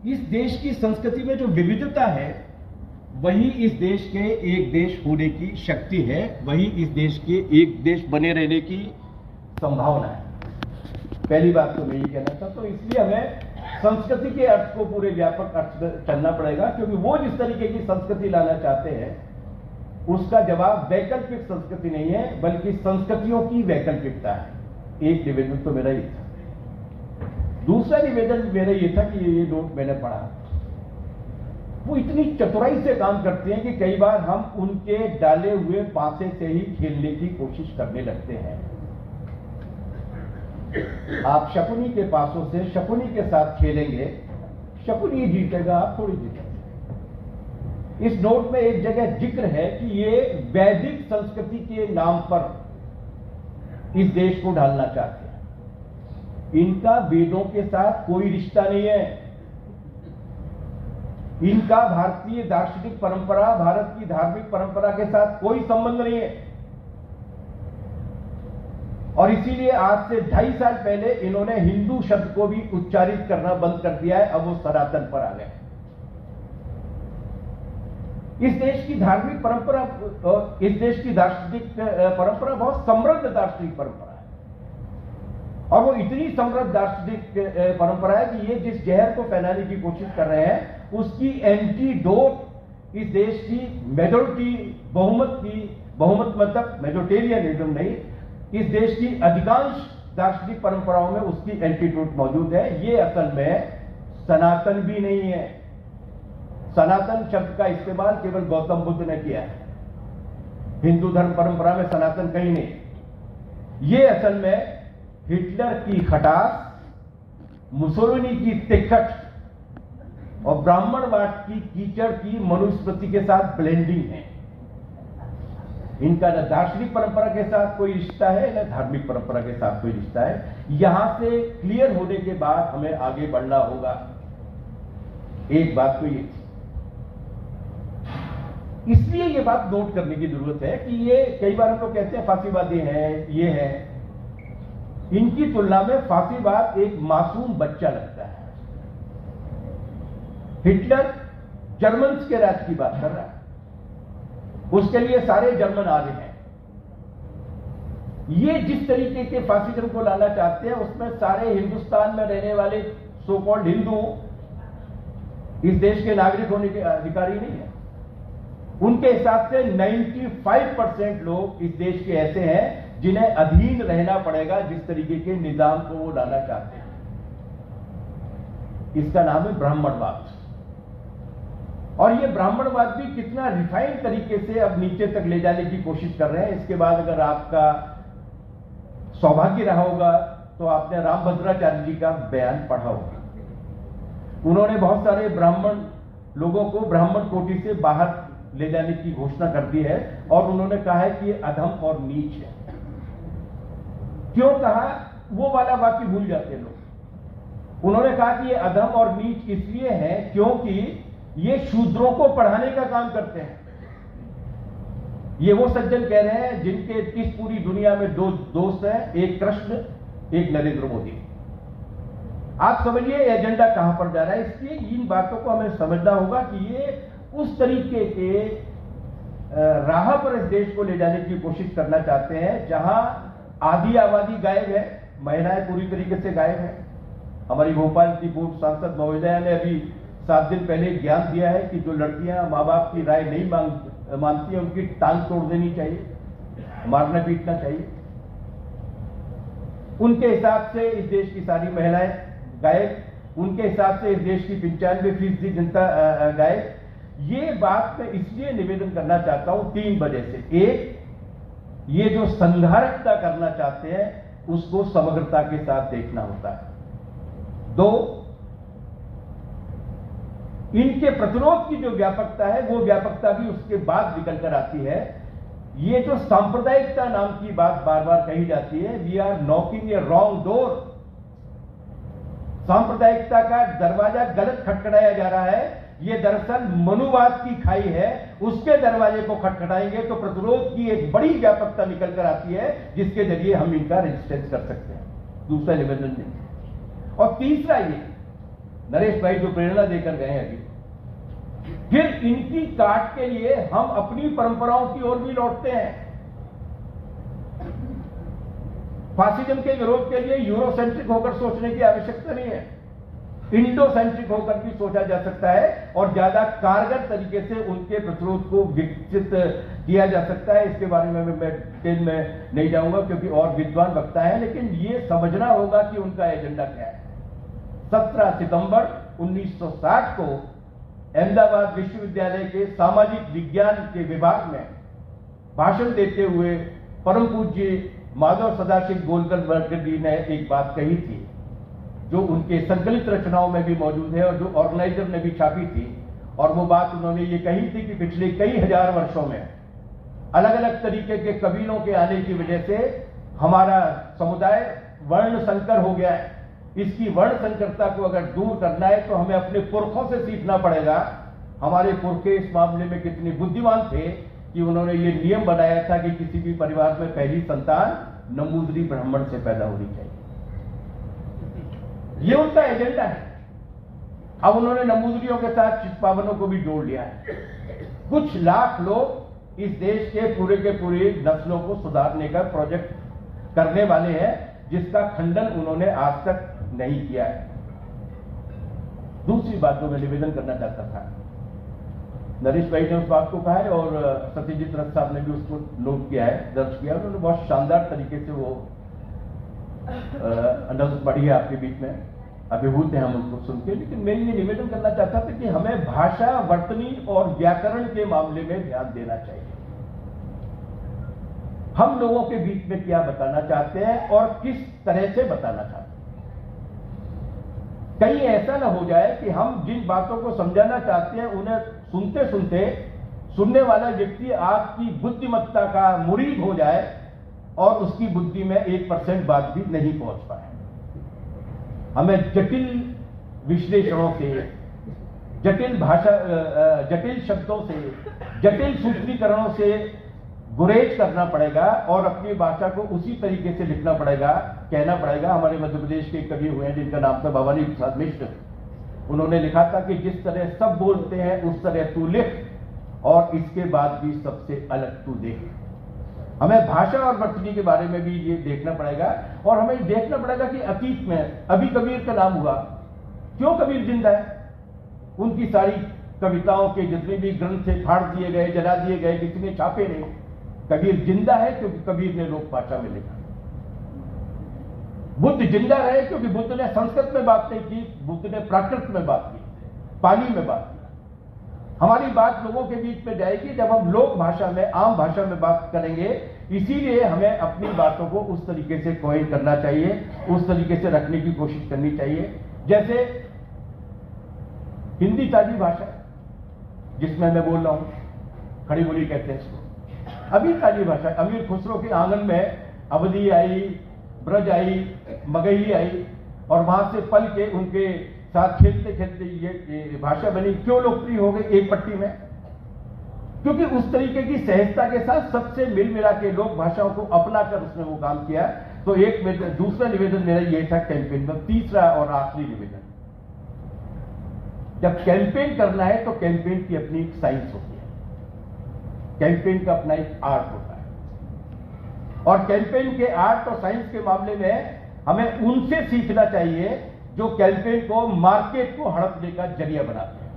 इस देश की संस्कृति में जो विविधता है वही इस देश के एक देश होने की शक्ति है, वही इस देश के एक देश बने रहने की संभावना है। पहली बात तो मैं ये कहना चाहता हूं, इसलिए हमें संस्कृति के अर्थ को पूरे व्यापक अर्थ चलना पड़ेगा, क्योंकि वो जिस तरीके की संस्कृति लाना चाहते हैं उसका जवाब वैकल्पिक संस्कृति नहीं है, बल्कि संस्कृतियों की वैकल्पिकता है। एक निवेदन तो मेरा ये था। दूसरा निवेदन मेरा ये था कि ये नोट मैंने पढ़ा, वो इतनी चतुराई से काम करते हैं कि कई बार हम उनके डाले हुए पासे से ही खेलने की कोशिश करने लगते हैं। आप शकुनी के पासों से शकुनी के साथ खेलेंगे, शकुनी जीतेगा, आप थोड़ी जीतेंगे। इस नोट में एक जगह जिक्र है कि ये वैदिक संस्कृति के नाम पर इस देश को ढालना चाहते हैं। इनका वेदों के साथ कोई रिश्ता नहीं है। इनका भारतीय दार्शनिक परंपरा, भारत की धार्मिक परंपरा के साथ कोई संबंध नहीं है। और इसीलिए आज से 2.5 साल पहले इन्होंने हिंदू शब्द को भी उच्चारित करना बंद कर दिया है। अब वो सनातन पर आ गए। इस देश की धार्मिक परंपरा, इस देश की दार्शनिक परंपरा बहुत समृद्ध दार्शनिक परंपरा है, और वो इतनी समृद्ध दार्शनिक परंपरा है कि ये जिस जहर को फैलाने की कोशिश कर रहे हैं उसकी एंटीडोट इस देश की मेजोरिटी, बहुमत मतलब मेजोरिटेरियनिज्म नहीं, इस देश की अधिकांश दार्शनिक परंपराओं में उसकी एंटीडोट मौजूद है। ये असल में सनातन भी नहीं है। सनातन शब्द का इस्तेमाल केवल गौतम बुद्ध ने किया है। हिंदू धर्म परंपरा में सनातन कहीं नहीं। ये असल में हिटलर की खटास, मुसोलिनी की तिखट और ब्राह्मणवाद की कीचड़ की मनुस्मृति के साथ ब्लेंडिंग है। इनका न दार्शनिक परंपरा के साथ कोई रिश्ता है, न धार्मिक परंपरा के साथ कोई रिश्ता है। यहां से क्लियर होने के बाद हमें आगे बढ़ना होगा। एक बात तो ये थी, इसलिए ये बात नोट करने की जरूरत है कि ये कई बार हम लोग कहते हैं फांसीवादी हैं, ये है, इनकी तुलना में फांसीवाद एक मासूम बच्चा लगता है। हिटलर जर्मन्स के राज की बात कर रहा है, उसके लिए सारे जर्मन आर्य हैं। ये जिस तरीके के फासिज्म को लाना चाहते हैं उसमें सारे हिंदुस्तान में रहने वाले सो कॉल्ड हिंदू इस देश के नागरिक होने के अधिकारी नहीं है। उनके हिसाब से 95% लोग इस देश के ऐसे हैं जिन्हें अधीन रहना पड़ेगा जिस तरीके के निजाम को वो लाना चाहते हैं। इसका नाम है ब्राह्मणवाद। और ये ब्राह्मणवाद भी कितना रिफाइंड तरीके से अब नीचे तक ले जाने की कोशिश कर रहे हैं। इसके बाद अगर आपका सौभाग्य रहा होगा तो आपने रामभद्राचार्य जी का बयान पढ़ा होगा। उन्होंने बहुत सारे ब्राह्मण लोगों को ब्राह्मण कोटि से बाहर ले जाने की घोषणा कर दी है, और उन्होंने कहा है कि ये अधम और नीच है। क्यों कहा, वो वाला वाक्य भूल जाते लोग। उन्होंने कहा कि ये अधम और नीच इसलिए है क्योंकि ये शूद्रों को पढ़ाने का काम करते हैं। ये वो सज्जन कह रहे हैं जिनके इस पूरी दुनिया में 2 दोस्त हैं, एक कृष्ण, एक नरेंद्र मोदी। आप समझिए एजेंडा कहां पर जा रहा है। इसलिए इन बातों को हमें समझना होगा कि ये उस तरीके के राह पर इस देश को ले जाने की कोशिश करना चाहते हैं जहां आधी आबादी गायब है, महिलाएं पूरी तरीके से गायब है। हमारी भोपाल की पूर्व सांसद महोदया ने अभी 7 दिन पहले ज्ञान दिया है कि जो लड़कियां माँ बाप की राय नहीं मानती हैं उनकी टांग तोड़ देनी चाहिए, मारना पीटना चाहिए। उनके हिसाब से इस देश की सारी महिलाएं गायब, उनके हिसाब से इस देश की 95% जनता गायब। ये बात मैं इसलिए निवेदन करना चाहता हूं 3 वजह से। एक, ये जो संधारकता करना चाहते हैं उसको समग्रता के साथ देखना होता है। 2, इनके प्रतिरोध की जो व्यापकता है वो व्यापकता भी उसके बाद निकल कर आती है। ये जो सांप्रदायिकता नाम की बात बार बार कही जाती है, we are knocking a wrong door. सांप्रदायिकता का दरवाजा गलत खटखटाया जा रहा है। ये दरअसल मनुवाद की खाई है, उसके दरवाजे को खटखटाएंगे तो प्रतिरोध की एक बड़ी व्यापकता निकल कर आती है जिसके जरिए हम इनका रेजिस्टेंस कर सकते हैं। दूसरा निवेदन नहीं। और तीसरा ये नरेश भाई जो प्रेरणा देकर गए हैं अभी, फिर इनकी काट के लिए हम अपनी परंपराओं की ओर भी लौटते हैं। फासिज्म के विरोध के लिए यूरोसेंट्रिक होकर सोचने की आवश्यकता नहीं है, इंडोसेंट्रिक होकर भी सोचा जा सकता है और ज्यादा कारगर तरीके से उनके प्रतिरोध को विकसित किया जा सकता है। इसके बारे में मैं डिटेल में नहीं जाऊंगा क्योंकि और विद्वान वक्ता है, लेकिन ये समझना होगा कि उनका एजेंडा क्या है। 17 सितंबर 1960 को अहमदाबाद विश्वविद्यालय के सामाजिक विज्ञान के विभाग में भाषण देते हुए परम पूज्य माधव सदाशिव गोलकर जी ने एक बात कही थी जो उनके संकलित रचनाओं में भी मौजूद है और जो ऑर्गेनाइजर ने भी छापी थी। और वो बात उन्होंने ये कही थी कि पिछले कई हजार वर्षों में अलग अलग तरीके के कबीलों के आने की वजह से हमारा समुदाय वर्ण संकर हो गया है। इसकी वर्ण संकरता को अगर दूर करना है तो हमें अपने पुरखों से सीखना पड़ेगा। हमारे पुरखे इस मामले में कितने बुद्धिमान थे कि उन्होंने ये नियम बनाया था कि किसी भी परिवार में पहली संतान नमूदरी ब्राह्मण से पैदा होनी चाहिए। ये उनका एजेंडा है। अब उन्होंने नमूदरियों के साथ चित्पावनों को भी जोड़ लिया है। कुछ लाख लोग इस देश के पूरी नस्लों को सुधारने का प्रोजेक्ट करने वाले हैं जिसका खंडन उन्होंने आज तक नहीं किया है। दूसरी बात जो मैं निवेदन करना चाहता था, नरेश भाई ने उस बात को कहा है और सत्यजीत रथ साहब ने भी उसको नोट किया है, दर्ज किया। उन्होंने बहुत शानदार तरीके से वो अनाउंस पढ़ी है आपके बीच में, अभिभूत हैं हम उसको सुन के। लेकिन मैं ये निवेदन करना चाहता था कि हमें भाषा, वर्तनी और व्याकरण के मामले में ध्यान देना चाहिए। हम लोगों के बीच में क्या बताना चाहते हैं और किस तरह से बताना चाहते हैं। कहीं ऐसा ना हो जाए कि हम जिन बातों को समझाना चाहते हैं उन्हें सुनते सुनते सुनने वाला व्यक्ति आपकी बुद्धिमत्ता का मुरीद हो जाए और उसकी बुद्धि में 1% बात भी नहीं पहुंच पाए। हमें जटिल विश्लेषणों से, जटिल भाषा, जटिल शब्दों से, जटिल सूत्रीकरणों से गुरेज करना पड़ेगा और अपनी भाषा को उसी तरीके से लिखना पड़ेगा, कहना पड़ेगा। हमारे मध्य प्रदेश के कवि हुए हैं जिनका नाम था भवानी प्रसाद मिश्र। उन्होंने लिखा था कि जिस तरह सब बोलते हैं उस तरह तू लिख और इसके बाद भी सबसे अलग तू देख। हमें भाषा और वर्तनी के बारे में भी ये देखना पड़ेगा और हमें देखना पड़ेगा कि अतीत में अभी कबीर का नाम हुआ, क्यों कबीर जिंदा है? उनकी सारी कविताओं के जितने भी ग्रंथ थे फाड़ दिए गए, जला दिए गए, किसी ने छापे नहीं। कबीर जिंदा है क्योंकि कबीर ने लोक भाषा में लिखा। बुद्ध जिंदा रहे क्योंकि बुद्ध ने संस्कृत में बात नहीं की, बुद्ध ने प्राकृत में बात की, पाली में बात की। हमारी बात लोगों के बीच में जाएगी जब हम लोक भाषा में, आम भाषा में बात करेंगे। इसीलिए हमें अपनी बातों को उस तरीके से कोई करना चाहिए, उस तरीके से रखने की कोशिश करनी चाहिए। जैसे हिंदी ताजी भाषा जिसमें मैं बोल रहा हूं, खड़ी बोली कहते हैं इसको, अभी ताजी भाषा। अमीर खुसरो के आंगन में अवधी आई, ब्रज आई, मगही आई और वहां से पल के उनके साथ खेलते खेलते ये भाषा बनी। क्यों लोकप्रिय हो गई एक पट्टी में? क्योंकि उस तरीके की सहजता के साथ सबसे मिल मिला के लोक भाषाओं को अपनाकर उसने वो काम किया। तो दूसरा निवेदन मेरा ये था कैंपेन में। तीसरा और आखिरी निवेदन, जब कैंपेन करना है तो कैंपेन की अपनी एक साइंस होती है, कैंपेन का अपना एक आर्ट होता है और कैंपेन के आर्ट और साइंस के मामले में हमें उनसे सीखना चाहिए जो कैंपेन को, मार्केट को हड़पने का जरिया बनाते हैं।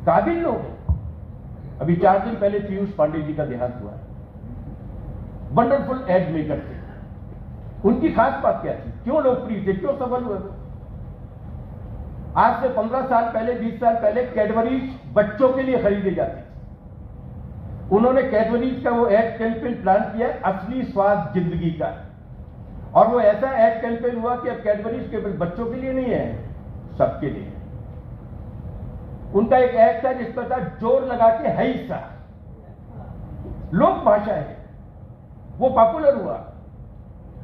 काबिल लोग हैं। अभी 4 दिन पहले पीयूष पांडे जी का देहांत हुआ है। वंडरफुल एड मेकर थे। उनकी खास बात क्या थी? क्यों लोकप्रिय थे? क्यों सफल हुए? आज से 15 साल पहले, 20 साल पहले कैडबरीज बच्चों के लिए खरीदी जाती थी। उन्होंने कैडबरीज का वो एड कैंपेन प्लान किया, असली स्वाद जिंदगी का। और वो ऐसा एड कैंपेन हुआ कि अब कैडबरीज केवल बच्चों के लिए नहीं है, सबके लिए। उनका एक एड था जिस पर था जोर लगा के है सा, लोक भाषा है, वो पॉपुलर हुआ।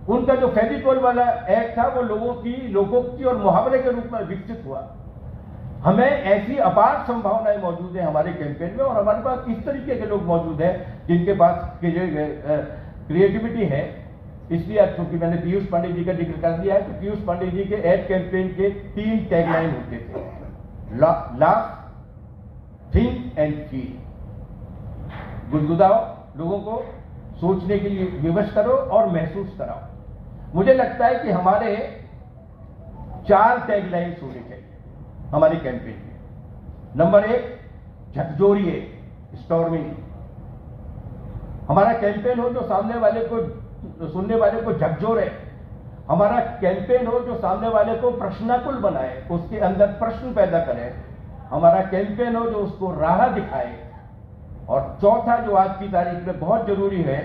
उनका जो फेविकोल वाला एड था वो लोकोक्ति और मुहावरे के रूप में विकसित हुआ। हमें ऐसी अपार संभावनाएं मौजूद है हमारे कैंपेन में और हमारे पास इस तरीके के लोग मौजूद हैं जिनके पास क्रिएटिविटी है, इसलिए अब चूंकि मैंने पीयूष पांडे जी का जिक्र कर दिया है, तो पीयूष पांडे जी के एड कैंपेन के 3 टैगलाइन होते थे, लाफ, थिंक एंड फील। गुदगुदाओ, लोगों को सोचने के लिए विवश करो और महसूस कराओ। मुझे लगता है कि हमारे 4 टैगलाइन्स होने चाहिए हमारे कैंपेन में। नंबर 1, झकझोरिए, स्टॉर्मिंग। हमारा कैंपेन हो जो सामने वाले को, सुनने वाले को झकझोरे। हमारा कैंपेन हो जो सामने वाले को प्रश्नाकुल बनाए, उसके अंदर प्रश्न पैदा करे। हमारा कैंपेन हो जो उसको राह दिखाए। और चौथा जो आज की तारीख में बहुत जरूरी है,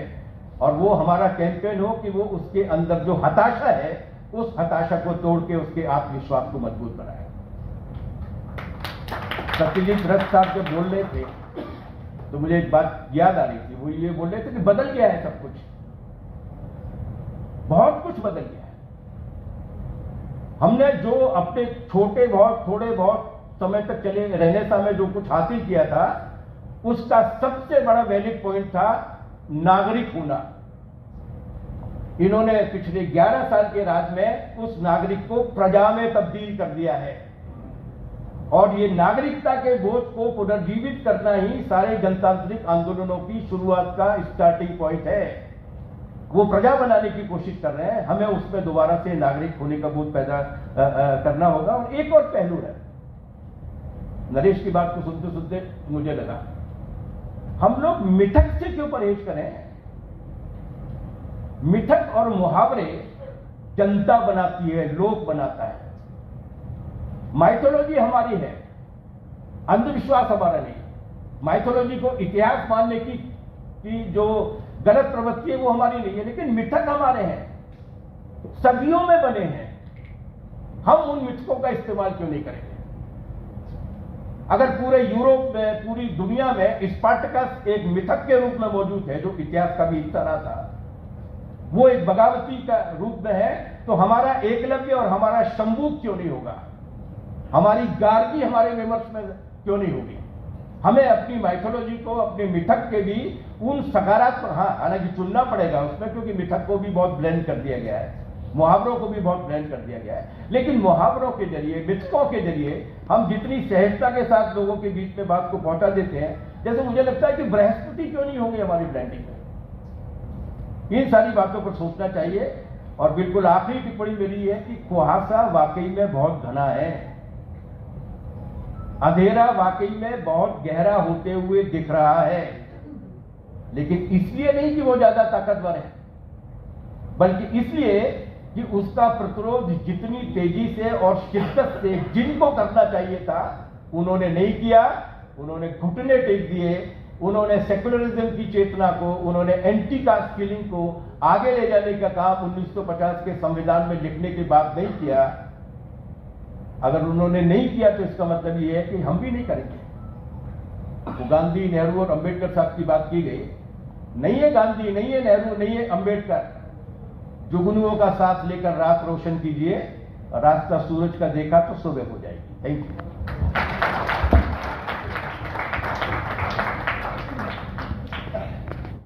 और वो हमारा कैंपेन हो कि वो उसके अंदर जो हताशा है, उस हताशा को तोड़ के उसके आत्मविश्वास को मजबूत बनाए। सत्यजीत रथ साहब जब बोल रहे थे तो मुझे एक बात याद आ रही थी। वो ये बोल रहे थे कि बदल गया है सब कुछ, बहुत कुछ बदल गया है। हमने जो अपने छोटे बहुत, थोड़े बहुत समय तक चले रहने में जो कुछ हासिल किया था, उसका सबसे बड़ा वैलिड पॉइंट था नागरिक होना। इन्होंने पिछले 11 साल के राज में उस नागरिक को प्रजा में तब्दील कर दिया है। और ये नागरिकता के बोझ को पुनर्जीवित करना ही सारे जनतांत्रिक आंदोलनों की शुरुआत का स्टार्टिंग पॉइंट है। वो प्रजा बनाने की कोशिश कर रहे हैं, हमें उसमें दोबारा से नागरिक होने का बोध पैदा करना होगा। और एक और पहलू है, नरेश की बात को सुनते सुनते मुझे लगा, हम लोग मिथक से क्यों परहेज करें? मिथक और मुहावरे जनता बनाती है, लोग बनाता है। माइथोलॉजी हमारी है, अंधविश्वास हमारा नहीं। माइथोलॉजी को इतिहास मानने की जो गलत प्रवृत्ति है वो हमारी नहीं है, लेकिन मिथक हमारे हैं, सदियों में बने हैं। हम उन मिथकों का इस्तेमाल क्यों नहीं करेंगे? अगर पूरे यूरोप में, पूरी दुनिया में स्पार्टकस एक मिथक के रूप में मौजूद है, जो इतिहास का भी हिस्सा रहा था, वो एक बगावती का रूप में है, तो हमारा एकलव्य और हमारा शंबूक क्यों नहीं होगा? हमारी गार्गी हमारे विमर्श में क्यों नहीं होगी? हमें अपनी माइथोलॉजी को, अपने मिथक के भी उन सकारात्मक, हालांकि चुनना पड़ेगा उसमें, क्योंकि मिथक को भी बहुत ब्लेंड कर दिया गया है, मुहावरों को भी बहुत ब्लेंड कर दिया गया है। लेकिन मुहावरों के जरिए, मिथकों के जरिए हम जितनी सहजता के साथ लोगों के बीच में बात को पहुंचा देते हैं, जैसे मुझे लगता है कि बृहस्पति क्यों नहीं होगी हमारी ब्रांडिंग में। इन सारी बातों पर सोचना चाहिए। और बिल्कुल आखिरी टिप्पणी मेरी है कि कुहासा वाकई में बहुत घना है, अंधेरा वाकई में बहुत गहरा होते हुए दिख रहा है, लेकिन इसलिए नहीं कि वो ज्यादा ताकतवर है, बल्कि इसलिए कि उसका प्रतिरोध जितनी तेजी से और शिद्दत से जिनको करना चाहिए था उन्होंने नहीं किया। उन्होंने घुटने टेक दिए, उन्होंने सेकुलरिज्म की चेतना को, उन्होंने एंटी कास्ट किलिंग को आगे ले जाने का काम 1950 के संविधान में लिखने के बाद नहीं किया। अगर उन्होंने नहीं किया तो इसका मतलब यह है कि हम भी नहीं करेंगे। तो गांधी, नेहरू और अंबेडकर साहब की बात की गई, नहीं है गांधी, नहीं है नेहरू, नहीं है अंबेडकर। जुगनुओं का साथ लेकर रात रोशन कीजिए, रास्ता सूरज का देखा तो सुबह हो जाएगी। Thank you.